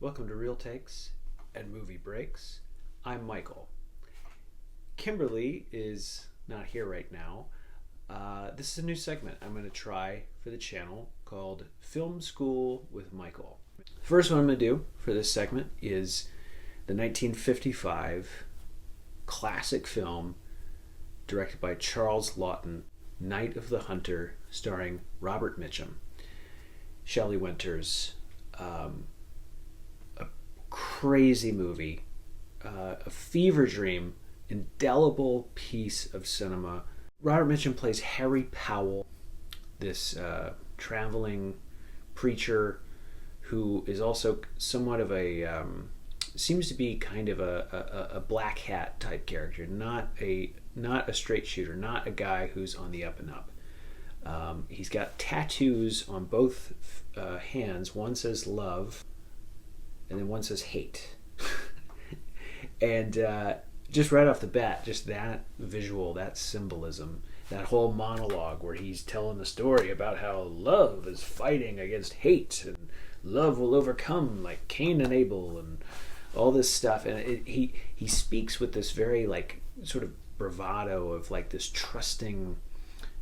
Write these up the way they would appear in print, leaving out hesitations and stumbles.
Welcome to Real Takes and Movie Breaks. I'm Michael. Kimberly is not here right now. This is a new segment I'm going to try for the channel called Film School with Michael. First one I'm going to do for this segment is the 1955 classic film directed by Charles Laughton, Night of the Hunter, starring Robert Mitchum, Shelley Winters. A crazy movie, a fever dream, indelible piece of cinema. Robert Mitchum plays Harry Powell, this traveling preacher who is also somewhat of a seems to be kind of a black hat type character, not a straight shooter, not a guy who's on the up and up. He's got tattoos on both hands. One says love, and then one says hate. And just right off the bat, just that visual, that symbolism, that whole monologue where he's telling the story about how love is fighting against hate and love will overcome, like Cain and Abel, and all this stuff. And he speaks with this very like sort of bravado of like this trusting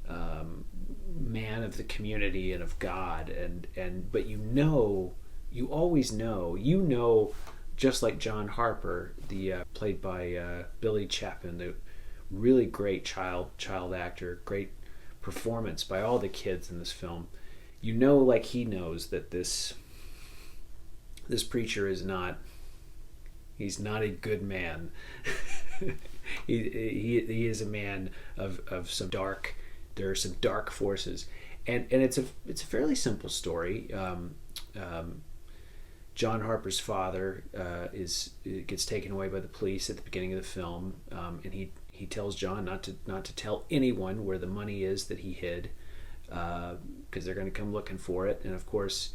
man of the community and of God, but you always know, just like John Harper, played by Billy Chapman, the really great child actor, great performance by all the kids in this film. You know, like he knows that this preacher he's not a good man. he is a man of some dark. There are some dark forces, and it's a fairly simple story. John Harper's father gets taken away by the police at the beginning of the film, and he tells John not to tell anyone where the money is that he hid, because they're going to come looking for it. And of course,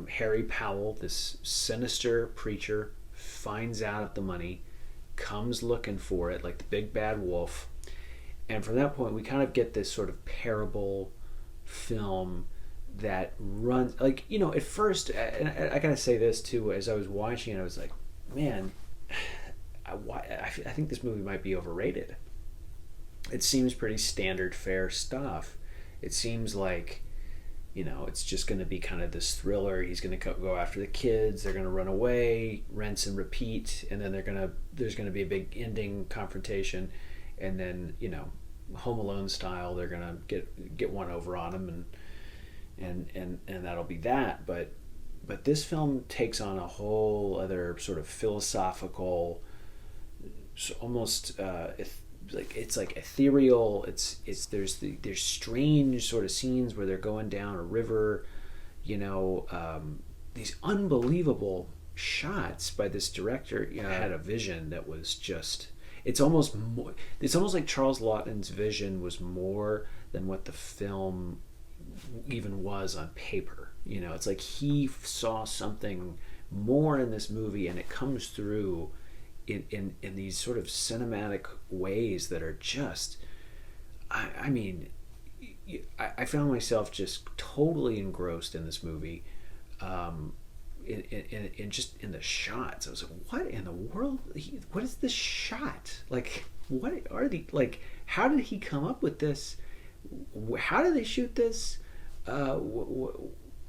Harry Powell, this sinister preacher, finds out the money, comes looking for it like the big bad wolf. And from that point, we kind of get this sort of parable film that runs, like, you know, at first, and I gotta say this too, as I was watching it, I was like, man, I think this movie might be overrated. It seems pretty standard fare stuff. It seems like, you know, it's just going to be kind of this thriller. He's going to go after the kids. They're going to run away, rinse and repeat, and then there's going to be a big ending confrontation, and then, you know, Home Alone style, they're going to get one over on him, and that'll be that. But this film takes on a whole other sort of philosophical, almost it's like ethereal. There's strange sort of scenes where they're going down a river, you know, these unbelievable shots by this director. You know, had a vision that was just. It's almost like Charles Laughton's vision was more than what the film even was on paper. You know, it's like he saw something more in this movie, and it comes through in these sort of cinematic ways that are just, I mean, I found myself just totally engrossed in this movie, in just in the shots. I was like, what in the world? What is this shot? Like, what are the, like, how did he come up with this? How did they shoot this?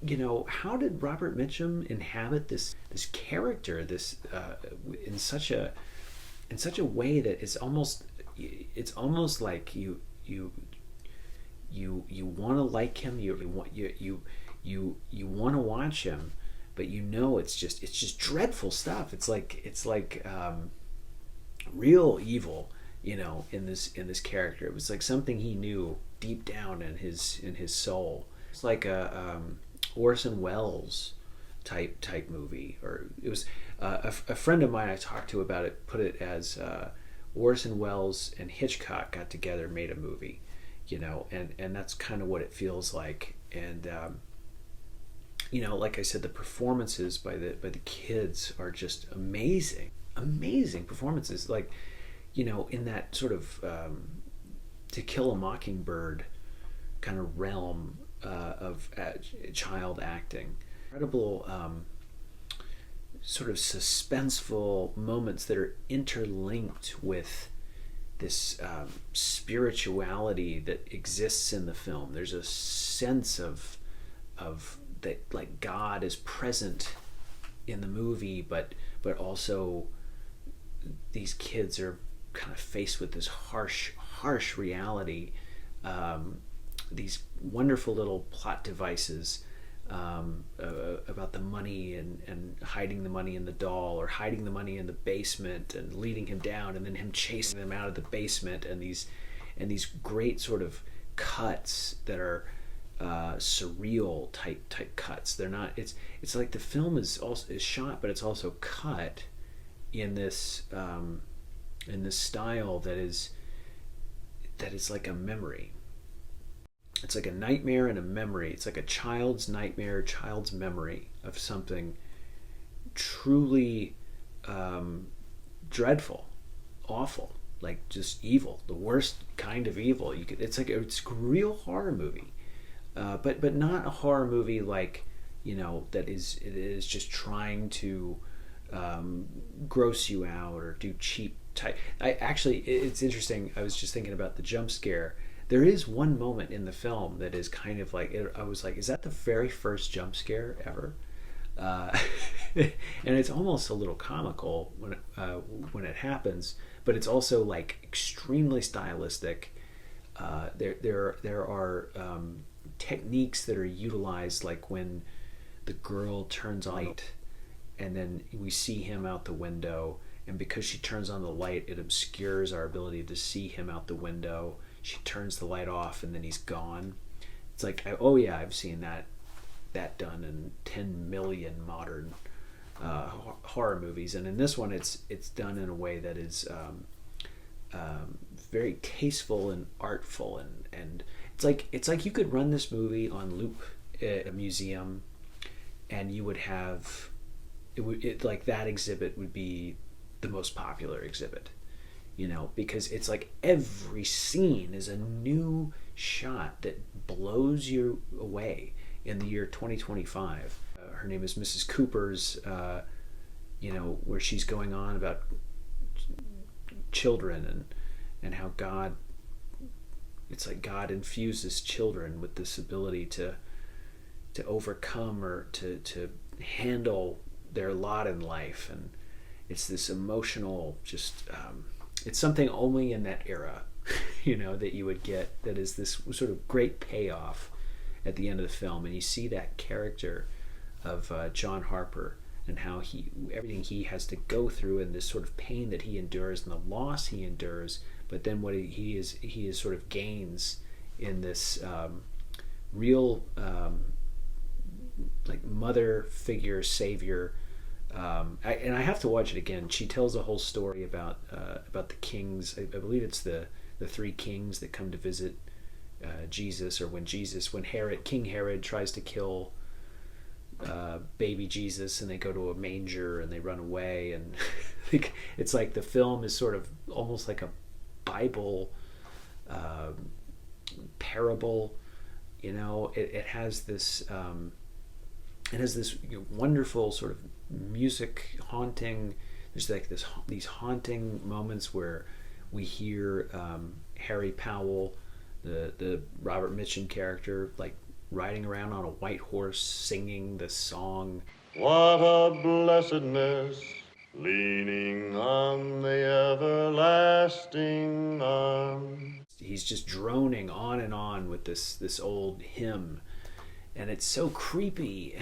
You know, how did Robert Mitchum inhabit this character in such a way that it's almost like you want to like him, you want to watch him, but you know it's just dreadful stuff. It's like real evil, you know, in this character. It was like something he knew deep down in his soul. It's like a Orson Welles type movie, or it was a friend of mine I talked to about it put it as Orson Welles and Hitchcock got together, made a movie, you know, and that's kind of what it feels like. And you know, like I said, the performances by the kids are just amazing performances. Like, you know, in that sort of To Kill a Mockingbird kind of realm of child acting. Incredible sort of suspenseful moments that are interlinked with this spirituality that exists in the film. There's a sense of that, like, God is present in the movie, but also these kids are kind of faced with this harsh reality. These wonderful little plot devices about the money and hiding the money in the doll, or hiding the money in the basement and leading him down, and then him chasing them out of the basement, and these great sort of cuts that are surreal type cuts. They're not. It's like the film is shot, but it's also cut in this style that is like a memory. It's like a nightmare and a memory. It's like a child's nightmare, child's memory of something truly dreadful, awful, like just evil, the worst kind of evil. It's a real horror movie, but not a horror movie like, that it is just trying to gross you out or do cheap type. It's interesting. I was just thinking about the jump scare. There is one moment in the film that is kind of like, I was like, is that the very first jump scare ever? And it's almost a little comical when it happens, but it's also like extremely stylistic. There are techniques that are utilized, like when the girl turns on light, and then we see him out the window, and because she turns on the light, it obscures our ability to see him out the window. She turns the light off, and then he's gone. It's like, oh yeah, I've seen that done in 10 million modern horror movies, and in this one, it's done in a way that is very tasteful and artful, and it's like you could run this movie on loop at a museum, and you would have like that exhibit would be the most popular exhibit. Because it's like every scene is a new shot that blows you away in the year 2025. Her name is Mrs. Cooper's, where she's going on about children and how it's like God infuses children with this ability to overcome or to handle their lot in life. And it's this emotional, just, it's something only in that era, that you would get, that is this sort of great payoff at the end of the film. And you see that character of John Harper, and how everything he has to go through, and this sort of pain that he endures and the loss he endures, but then what he is sort of gains in this real like mother figure, savior. And I have to watch it again. She tells a whole story about the kings. I believe it's the three kings that come to visit Jesus, or when King Herod tries to kill baby Jesus, and they go to a manger and they run away, and it's like the film is sort of almost like a Bible parable. It has this wonderful sort of music haunting. There's like these haunting moments where we hear Harry Powell, the Robert Mitchum character, like riding around on a white horse singing the song. What a blessedness, leaning on the everlasting arm. He's just droning on and on with this old hymn, and it's so creepy.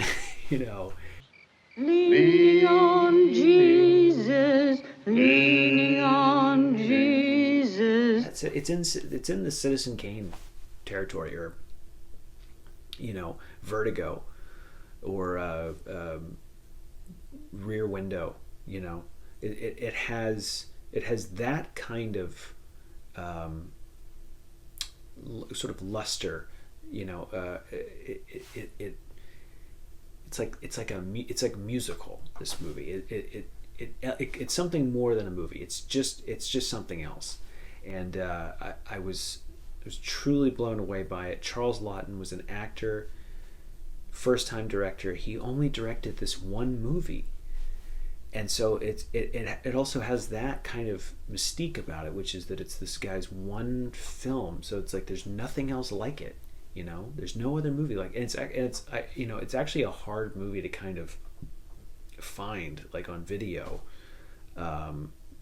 Leaning on Jesus, leaning on Jesus. That's it. It's in the Citizen Kane territory, or Vertigo, or Rear Window. It has that kind of sort of luster. It's like musical. This movie. It's something more than a movie. It's just something else. And I was truly blown away by it. Charles Laughton was an actor, first time director. He only directed this one movie, And so it also has that kind of mystique about it, which is that it's this guy's one film. So it's like there's nothing else like it. There's no other movie like it. It's actually a hard movie to kind of find like on video.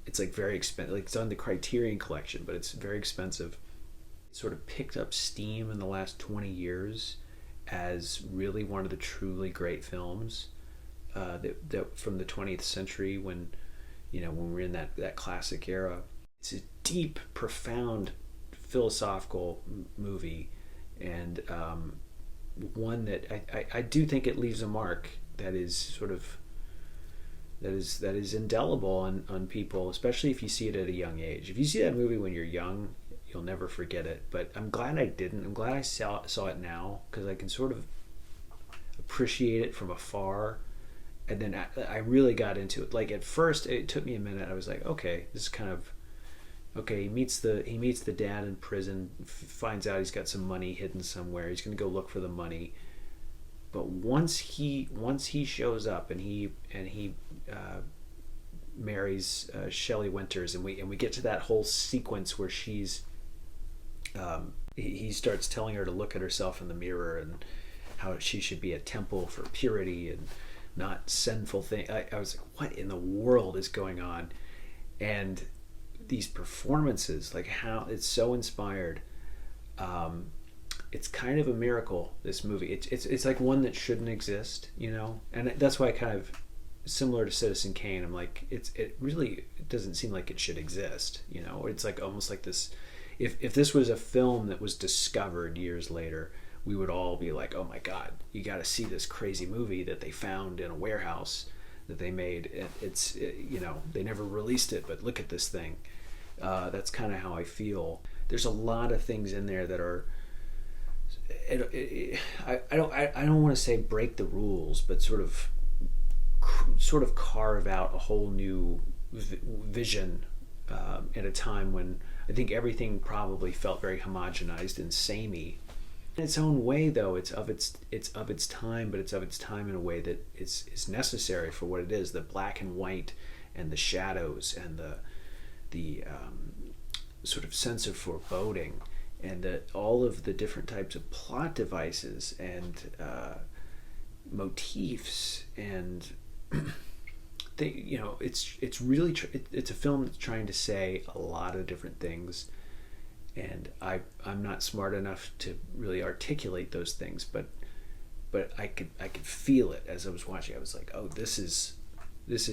It's like very expensive. Like it's on the Criterion Collection, but it's very expensive. It sort of picked up steam in the last 20 years as really one of the truly great films that from the 20th century, when we're in that classic era. It's a deep, profound, philosophical movie, and one that I do think it leaves a mark that is sort of that is indelible on people, especially if you see it at a young age. If you see that movie when you're young, you'll never forget it. But I'm glad I didn't. I'm glad I saw it now, because I can sort of appreciate it from afar. And then I really got into it. Like at first, it took me a minute. I was like, okay, this is kind of okay. He meets the dad in prison, finds out he's got some money hidden somewhere. He's going to go look for the money. But once he shows up and he marries Shelley Winters, and we get to that whole sequence where he starts telling her to look at herself in the mirror and how she should be a temple for purity and not sinful thing. I was like, what in the world is going on? And these performances, like how it's so inspired. It's kind of a miracle, this movie. It's like one that shouldn't exist, and that's why I kind of, similar to Citizen Kane, I'm like, it really doesn't seem like it should exist. It's like almost like this. If this was a film that was discovered years later, we would all be like, oh my God, you got to see this crazy movie that they found in a warehouse that they made. They never released it, but look at this thing. That's kind of how I feel. There's a lot of things in there that are, I don't want to say break the rules, but sort of carve out a whole new vision at a time when I think everything probably felt very homogenized and samey. In its own way, though, it's of its time, but it's of its time in a way that is necessary for what it is. The black and white, and the shadows, and the sort of sense of foreboding, and all of the different types of plot devices and motifs, and it's really it's a film that's trying to say a lot of different things. And I'm not smart enough to really articulate those things, but I could feel it as I was watching. I was like, oh, this is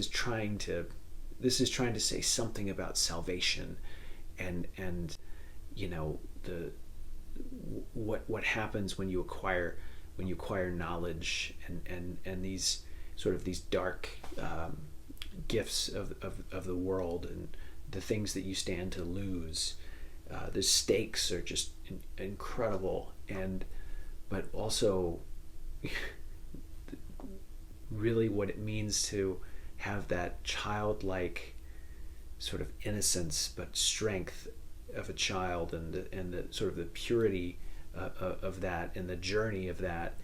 trying to say something about salvation, and what happens when you acquire knowledge, and these sort of these dark gifts of the world, and the things that you stand to lose. The stakes are just incredible, but also really what it means to have that childlike sort of innocence but strength of a child, and the sort of the purity of that, and the journey of that,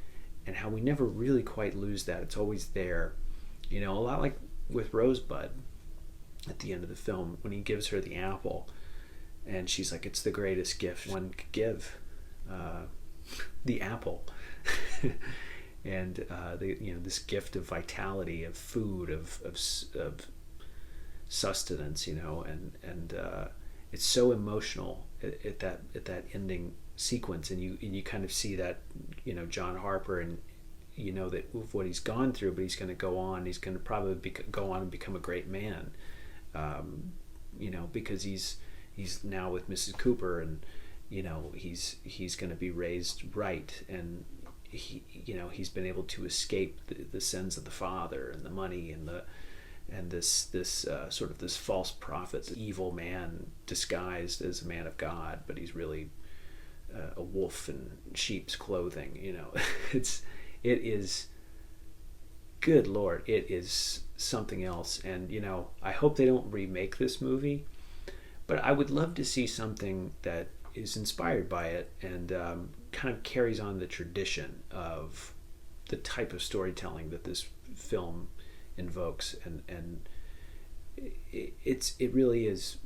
and how we never really quite lose that. It's always there, a lot like with Rosebud at the end of the film when he gives her the apple. And she's like, it's the greatest gift one could give, the apple. And this gift of vitality, of food, of sustenance, and it's so emotional at that ending sequence, and you kind of see that, John Harper, and that with what he's gone through, but he's going to go on. He's going to probably go on and become a great man, because he's now with Mrs. Cooper, and he's going to be raised right, and he's been able to escape the sins of the father, and the money, and this sort of this false prophet, evil man disguised as a man of God, but he's really a wolf in sheep's clothing. It is, good Lord, it is something else. And I hope they don't remake this movie. But I would love to see something that is inspired by it, and kind of carries on the tradition of the type of storytelling that this film invokes, and it really is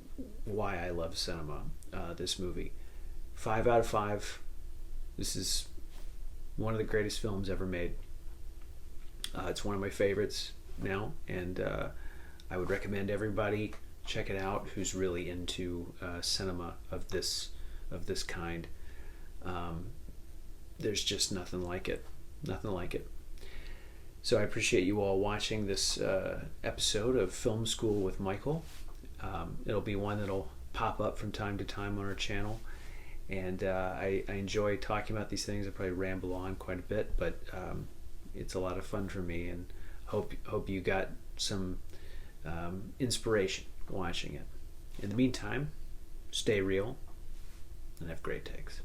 why I love cinema. This movie, 5 out of 5. This is one of the greatest films ever made. It's one of my favorites now, and I would recommend everybody check it out who's really into cinema of this kind. There's just nothing like it. So I appreciate you all watching this episode of Film School with Michael. It'll be one that'll pop up from time to time on our channel, and I enjoy talking about these things. I probably ramble on quite a bit, but it's a lot of fun for me, and hope you got some inspiration watching it. In the meantime, stay real and have great takes.